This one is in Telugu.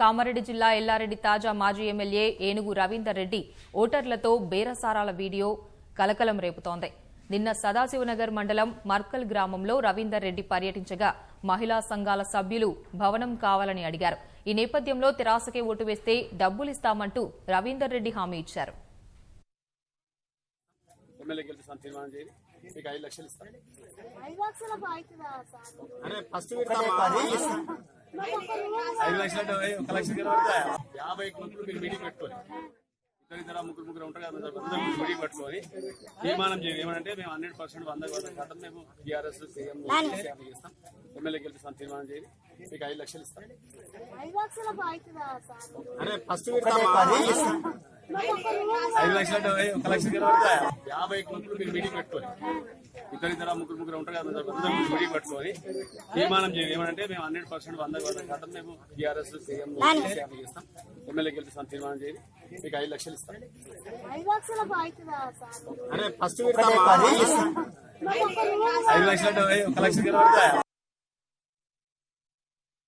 కామారెడ్డి జిల్లా ఎల్లారెడ్డి తాజా మాజీ ఎమ్మెల్యే ఏనుగు రవీందర్ రెడ్డి ఓటర్లతో బేరసారాల వీడియో కలకలం రేపుతోంది. నిన్న సదాశివనగర్ మండలం మర్కల్ గ్రామంలో రవీందర్ రెడ్డి పర్యటించగా మహిళా సంఘాల సభ్యులు భవనం కావాలని అడిగారు. ఈ నేపథ్యంలో తెరాసకే ఓటు వేస్తే డబ్బులిస్తామంటూ రవీందర్ రెడ్డి హామీ ఇచ్చారు. ఇద్దరు ముగ్గురు ఉంటారు కదా, మీటింగ్ పెట్టుకొని తీర్మానం చేయాలి. ఏమంటే మేము 100% 100% మేము టీఆర్ఎస్ సీఎం చేస్తాం, ఎమ్మెల్యే గెలిపిస్తాం తీర్మానం చేయాలి. మీకు 5 లక్షలు ఇస్తాం. అరే ఫస్ట్ 5 లక్షలు 1 లక్ష 50 గ్రూపులు మీరు మీటింగ్ పెట్టుకొని ఇద్దరు ముగ్గురు ఉంటారు కదా, మీటింగ్ పెట్టుకొని తీర్మానం చేయాలి. ఏమంటే మేము 100% 100% మేము టీఆర్ఎస్ సీఎం చేస్తాం, ఎమ్మెల్యే గెలిపిస్తాం తీర్మానం చేయాలి. మీకు 5 లక్షలు ఇస్తాం. అరే ఫస్ట్ 5 లక్షలు 1 లక్ష